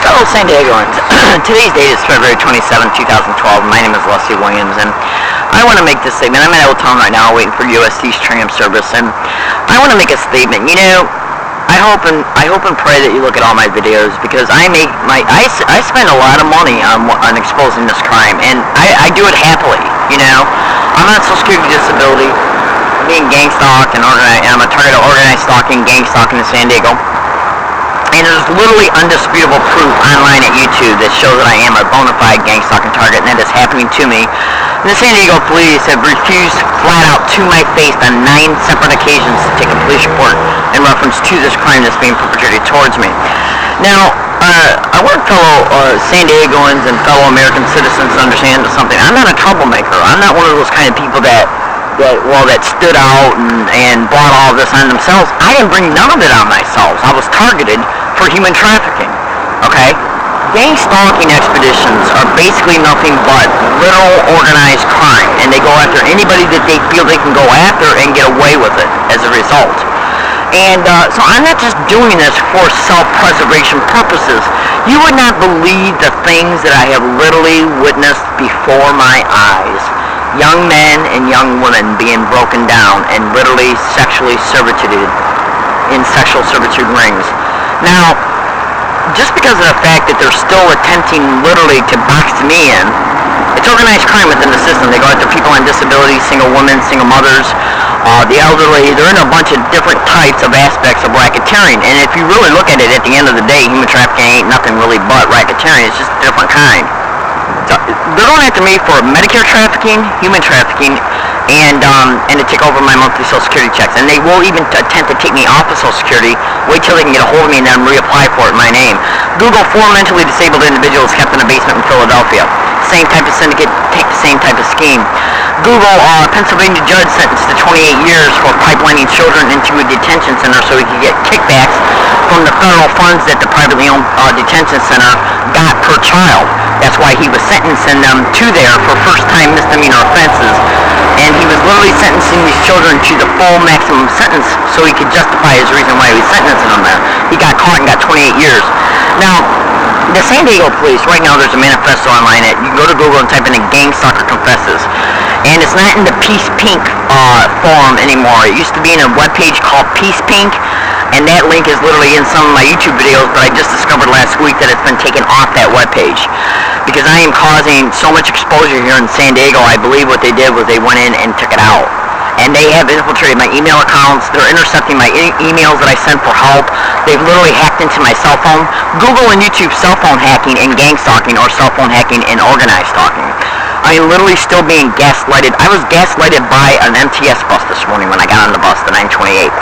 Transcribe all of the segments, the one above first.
Fellow San Diegoans, today's date is February 27, 2012. My name is Leslie Williams, and I want to make this statement. I'm in Old Town right now waiting for USD's tram service, and I want to make a statement. You know, I hope and pray that you look at all my videos, because I spend a lot of money on exposing this crime, and I do it happily. You know, I'm on Social Security disability, being gang stalked, and I'm a target of organized stalking, gang stalking in San Diego. And there's literally undisputable proof online at YouTube that shows that I am a bona fide gang stalking target, and that is happening to me. And the San Diego police have refused flat out to my face on 9 separate occasions to take a police report in reference to this crime that's being perpetrated towards me. Now, I want fellow San Diegoans and fellow American citizens to understand something. I'm not a troublemaker. I'm not one of those kind of people that stood out and brought all of this on themselves. I didn't bring none of it on myself. I was targeted for human trafficking, okay? Gang stalking expeditions are basically nothing but literal organized crime, and they go after anybody that they feel they can go after and get away with it as a result. And so I'm not just doing this for self-preservation purposes. You would not believe the things that I have literally witnessed before my eyes. Young men and young women being broken down and literally sexually servitude in sexual servitude rings. Now, just because of the fact that they're still attempting literally to box me in, it's organized crime within the system. They go after people on disability, single women, single mothers, the elderly. They're in a bunch of different types of aspects of racketeering. And if you really look at it, at the end of the day, human trafficking ain't nothing really but racketeering. It's just a different kind. So they're going after me for Medicare trafficking, human trafficking, and to take over my monthly Social Security checks. And they will even attempt to take me off of Social Security. Wait till they can get a hold of me and then reapply for it in my name. Google 4 mentally disabled individuals kept in a basement in Philadelphia. Same type of syndicate, same type of scheme. Google Pennsylvania judge sentenced to 28 years for pipelining children into a detention center so he could get kickbacks from the federal funds that the privately owned detention center got per child. That's why he was sentencing them to there for first-time misdemeanor offenses. And he was literally sentencing these children to the full maximum sentence so he could justify his reason why he was sentencing them there. He got caught and got 28 years. Now, the San Diego police, right now there's a manifesto online that you can go to Google and type in Gang Stalker Confesses. And it's not in the Peace Pink forum anymore. It used to be in a webpage called Peace Pink. And that link is literally in some of my YouTube videos, but I just discovered last week that it's been taken off that webpage. Because I am causing so much exposure here in San Diego, I believe what they did was they went in and took it out. And they have infiltrated my email accounts. They're intercepting my emails that I send for help. They've literally hacked into my cell phone. Google and YouTube cell phone hacking and gang stalking, or cell phone hacking and organized stalking. I am literally still being gaslighted. I was gaslighted by an MTS bus this morning when I got on the bus, the 928.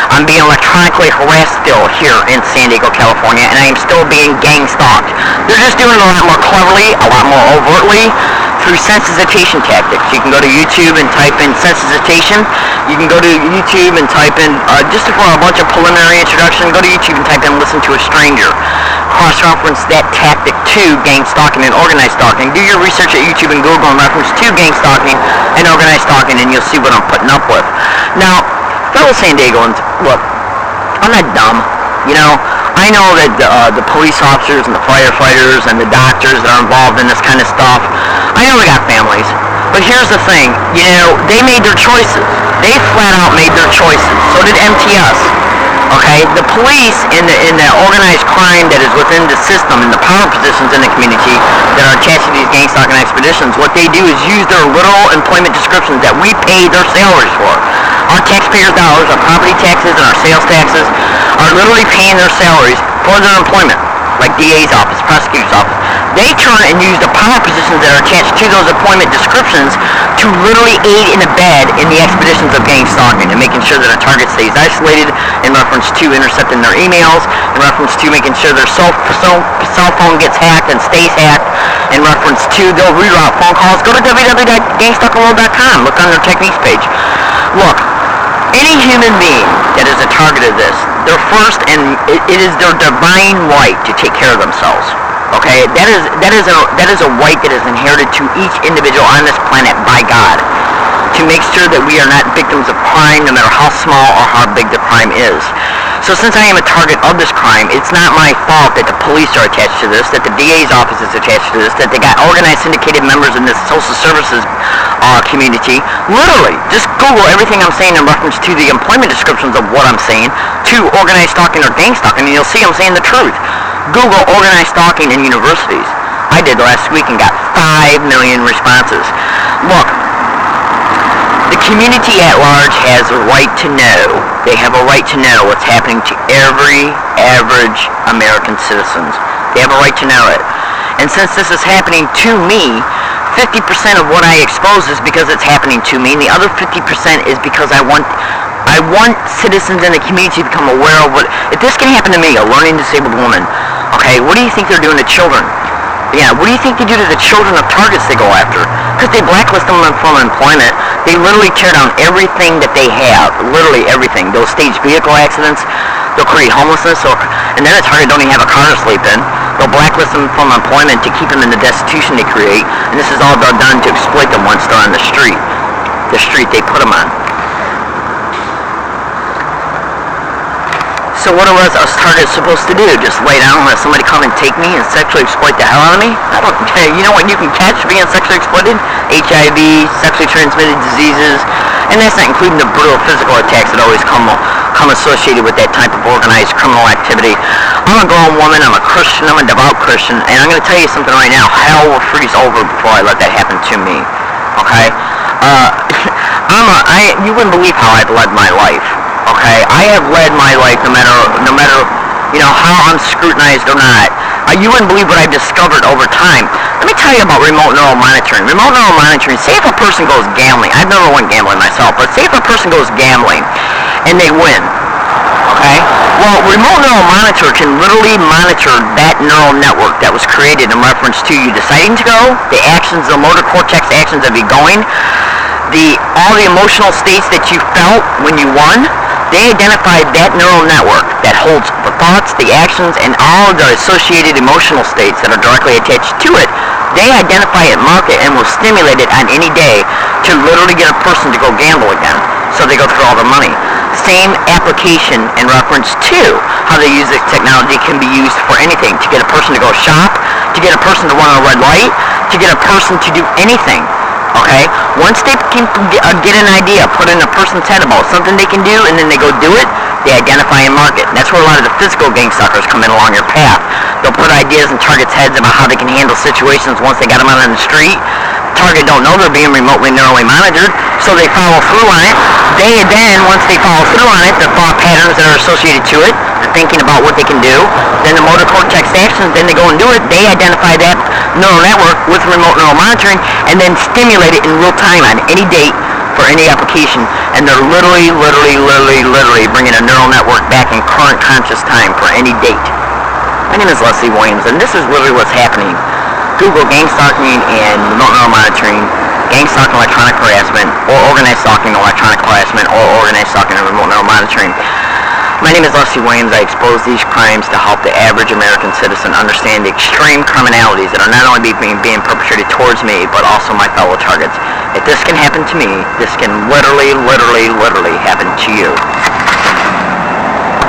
I'm being electronically harassed still here in San Diego, California, and I am still being gang stalked. They're just doing it a lot more cleverly, a lot more overtly, through sensitization tactics. You can go to YouTube and type in sensitization. You can go to YouTube and type in, just for a bunch of preliminary introduction, go to YouTube and type in listen to a stranger. Cross-reference that tactic to gang stalking and organized stalking. Do your research at YouTube and Google in reference to gang stalking and organized stalking, and you'll see what I'm putting up with. Now, fellow San Diegoans, look, I'm not dumb. You know, I know that the police officers and the firefighters and the doctors that are involved in this kind of stuff, I know they got families. But here's the thing, you know, they made their choices. They flat out made their choices. So did MTS. Okay, the police in the organized crime that is within the system and the power positions in the community that are attached to these gang stalking expeditions, what they do is use their literal employment descriptions that we pay their salaries for. Our taxpayers' dollars, our property taxes, and our sales taxes are literally paying their salaries for their employment, like DA's office, prosecutor's office. They turn and use the power positions that are attached to those employment descriptions to literally aid and abet in the expeditions of gang stalking and making sure that a target stays isolated in reference to intercepting their emails, in reference to making sure their cell phone gets hacked and stays hacked, in reference to they'll reroute phone calls. Go to www.gangstalkerworld.com. Look on their techniques page. Look, any human being that is a target of this, their first and it is their divine right to take care of themselves. Okay, that is a right that is inherited to each individual on this planet by God, to to make sure that we are not victims of crime, no matter how small or how big the crime is. So since I am a target of this crime, it's not my fault that the police are attached to this, that the DA's office is attached to this, that they got organized syndicated members in this social services community. Literally, just Google everything I'm saying in reference to the employment descriptions of what I'm saying to organized stalking or gang stalking, and you'll see I'm saying the truth. Google organized stalking in universities. I did last week and got 5 million responses. Look, the community at large has a right to know. They have a right to know what's happening to every average American citizens. They have a right to know it. And since this is happening to me, 50% of what I expose is because it's happening to me, and the other 50% is because I want citizens in the community to become aware of what. If this can happen to me, a learning disabled woman, okay, what do you think they're doing to children? Yeah, what do you think they do to the children of targets they go after? Because they blacklist them from employment. They literally tear down everything that they have. Literally everything. Those staged vehicle accidents, they'll create homelessness, and then a target don't even have a car to sleep in. They'll blacklist them from employment to keep them in the destitution they create. And this is all done to exploit them once they're on the street. The street they put them on. So what are us targets supposed to do? Just lay down and let somebody come and take me and sexually exploit the hell out of me? You know what you can catch being sexually exploited? HIV, sexually transmitted diseases, and that's not including the brutal physical attacks that always come associated with that type of organized criminal activity. I'm a grown woman, I'm a Christian, I'm a devout Christian, and I'm going to tell you something right now. Hell will freeze over before I let that happen to me. Okay? You wouldn't believe how I've led my life. Okay, I have led my life no matter how I'm scrutinized or not. You wouldn't believe what I've discovered over time. Let me tell you about remote neural monitoring. Remote neural monitoring, say if a person goes gambling. I've never went gambling myself, but say if a person goes gambling and they win. Okay? Well, remote neural monitor can literally monitor that neural network that was created in reference to you deciding to go, the actions, the motor cortex actions of you going, all the emotional states that you felt when you won. They identified that neural network that holds the thoughts, the actions, and all the associated emotional states that are directly attached to it. They identify it, mark it, and will stimulate it on any day to literally get a person to go gamble again. So they go through all the money. Same application in reference to how they use this technology can be used for anything. To get a person to go shop, to get a person to run a red light, to get a person to do anything. Okay? Once they can get an idea put in a person's head about something they can do, and then they go do it, they identify and mark it. And that's where a lot of the physical gang stalkers come in along your path. They'll put ideas in targets' heads about how they can handle situations once they got them out on the street. Target don't know they're being remotely neurally monitored, so they follow through on it. Once they follow through on it, the thought patterns that are associated to it, the thinking about what they can do, then the motor cortex actions, then they go and do it. They identify that neural network with remote neural monitoring and then stimulate it in real time on any date for any application, and they're literally bringing a neural network back in current conscious time for any date. My name is Leslie Williams, and this is literally what's happening. Google gang stalking and remote neural monitoring, gang stalking electronic harassment, or organized stalking electronic harassment, or organized stalking and remote neural monitoring. My name is Leslie Williams. I expose these crimes to help the average American citizen understand the extreme criminalities that are not only being perpetrated towards me, but also my fellow targets. If this can happen to me, this can literally happen to you.